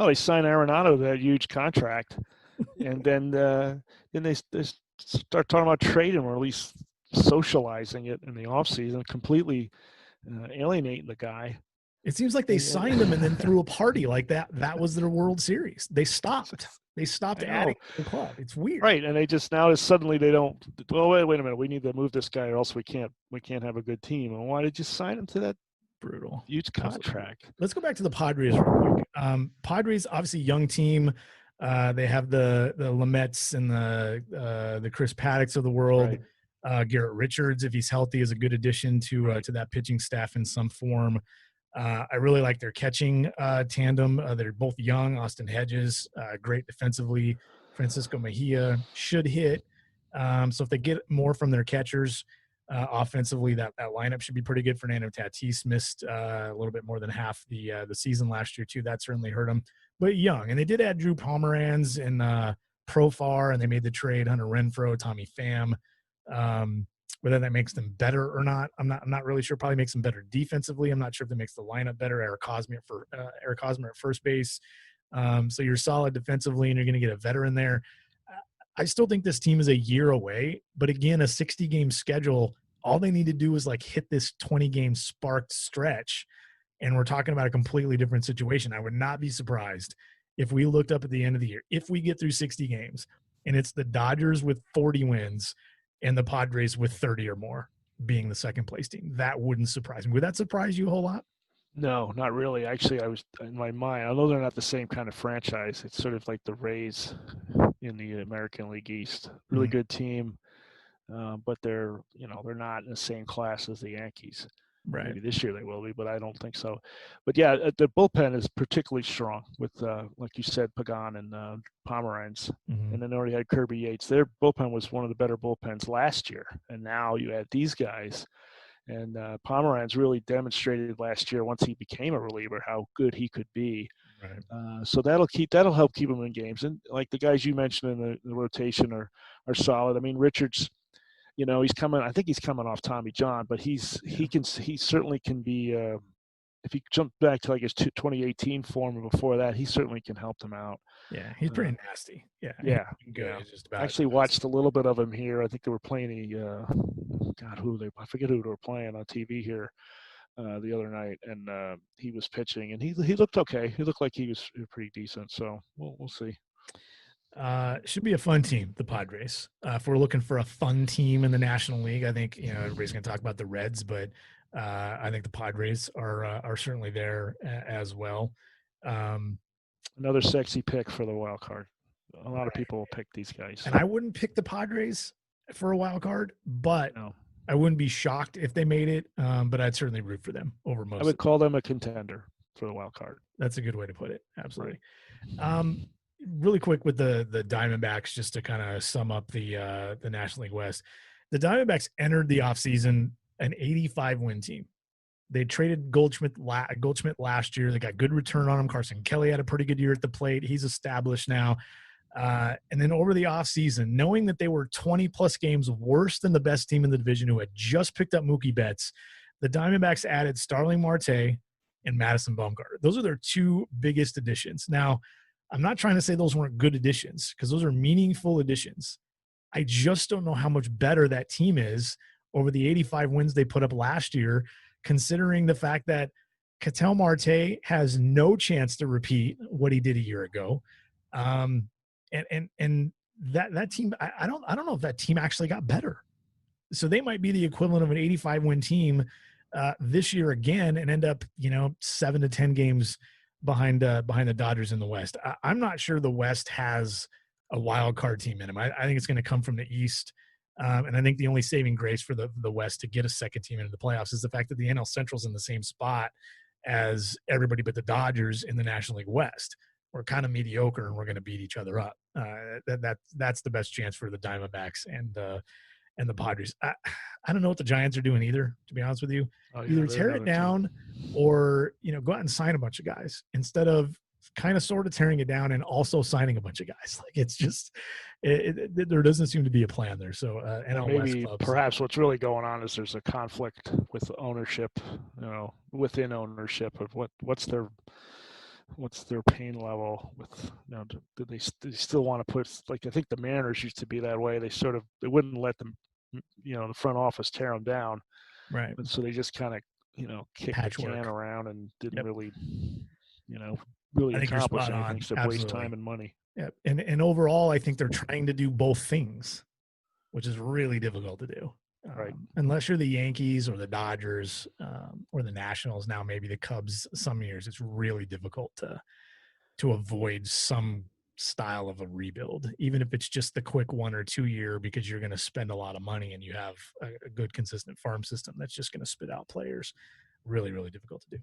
Oh, they signed Arenado to that huge contract, and then they start talking about trading, or at least socializing it in the offseason, completely alienating the guy. It seems like they signed him and then threw a party like that. That was their World Series. They stopped. They stopped adding to the club. It's weird. Right, and they just now suddenly they don't. Well, wait a minute. We need to move this guy, or else we can't have a good team. And why did you sign him to that brutal huge contract? Absolutely. Let's go back to the Padres real quick. Padres, obviously young team. They have the Lamets and the Chris Paddocks of the world. Right. Garrett Richards, if he's healthy, is a good addition to that pitching staff in some form. I really like their catching tandem. They're both young. Austin Hedges, great defensively. Francisco Mejia should hit. So if they get more from their catchers offensively, that lineup should be pretty good. Fernando Tatis missed a little bit more than half the season last year too. That certainly hurt him. But young, and they did add Drew Pomeranz and Profar, and they made the trade Hunter Renfroe, Tommy Pham. Whether that makes them better or not, I'm not really sure. Probably makes them better defensively. I'm not sure if that makes the lineup better. Eric Hosmer at first base. So you're solid defensively, and you're going to get a veteran there. I still think this team is a year away, but again, a 60-game schedule. All they need to do is like hit this 20-game sparked stretch, and we're talking about a completely different situation. I would not be surprised if we looked up at the end of the year, if we get through 60 games, and it's the Dodgers with 40 wins and the Padres with 30 or more being the second place team. That wouldn't surprise me. Would that surprise you a whole lot? No, not really. Actually, I was in my mind, although they're not the same kind of franchise, it's sort of like the Rays in the American League East. Really good team, but they're not in the same class as the Yankees. Right. Maybe this year they will be, but I don't think so. But yeah, the bullpen is particularly strong with, like you said, Pagan and Pomeranz. And then they already had Kirby Yates. Their bullpen was one of the better bullpens last year. And now you add these guys. And Pomeranz really demonstrated last year, once he became a reliever, how good he could be. Right. So that'll help keep him in games. And like the guys you mentioned in the rotation are solid. I mean, Richards, he's coming. I think he's coming off Tommy John, but he certainly can be. If he jumped back to like his 2018 form or before that, he certainly can help them out. Yeah, he's pretty nasty. Yeah, good. Yeah. Just about actually watched a little bit of him here. I think they were playing I forget who they were playing on TV here the other night, and he was pitching, and he looked okay. He looked like he was pretty decent. So we'll see. Should be a fun team, the Padres. If we're looking for a fun team in the National League, I think everybody's going to talk about the Reds, but I think the Padres are certainly there as well. Another sexy pick for the wild card. A lot of people will pick these guys, and I wouldn't pick the Padres for a wild card, but I wouldn't be shocked if they made it. But I'd certainly root for them over most. I would call them a contender for the wild card. That's a good way to put it. Absolutely. Right. Really quick with the Diamondbacks, just to kind of sum up the National League West. The Diamondbacks entered the offseason an 85-win team. They traded Goldschmidt last year. They got good return on him. Carson Kelly had a pretty good year at the plate. He's established now. And then over the offseason, knowing that they were 20-plus games worse than the best team in the division who had just picked up Mookie Betts, the Diamondbacks added Starling Marte and Madison Bumgarner. Those are their two biggest additions. Now, I'm not trying to say those weren't good additions, because those are meaningful additions. I just don't know how much better that team is over the 85 wins they put up last year, considering the fact that Ketel Marte has no chance to repeat what he did a year ago. And that team, I don't know if that team actually got better. So they might be the equivalent of an 85-win team this year again and end up, 7 to 10 games behind the Dodgers in the West. I'm not sure the West has a wild card team in them. I think it's going to come from the East. And I think the only saving grace for the West to get a second team into the playoffs is the fact that the NL Central's in the same spot as everybody but the Dodgers in the National League West. We're kind of mediocre, and we're going to beat each other up. That's the best chance for the Diamondbacks and the Padres. I don't know what the Giants are doing either, to be honest with you. Either tear it down or, go out and sign a bunch of guys instead of kind of sort of tearing it down and also signing a bunch of guys. Like, it's just there doesn't seem to be a plan there. So NL maybe West clubs, perhaps what's really going on is there's a conflict with ownership, within ownership of what's their what's their pain level with, do they still want to put, like, I think the Mariners used to be that way. They wouldn't let them, the front office tear them down. Right. But so they just kind of, kicked the can around and didn't really, really I think you're accomplish spot anything on. except waste time and money. Yeah. And overall, I think they're trying to do both things, which is really difficult to do. Right. Unless you're the Yankees or the Dodgers or the Nationals, now maybe the Cubs, some years it's really difficult to avoid some style of a rebuild, even if it's just the quick 1 or 2 year, because you're going to spend a lot of money and you have a good consistent farm system that's just going to spit out players. Really, really difficult to do.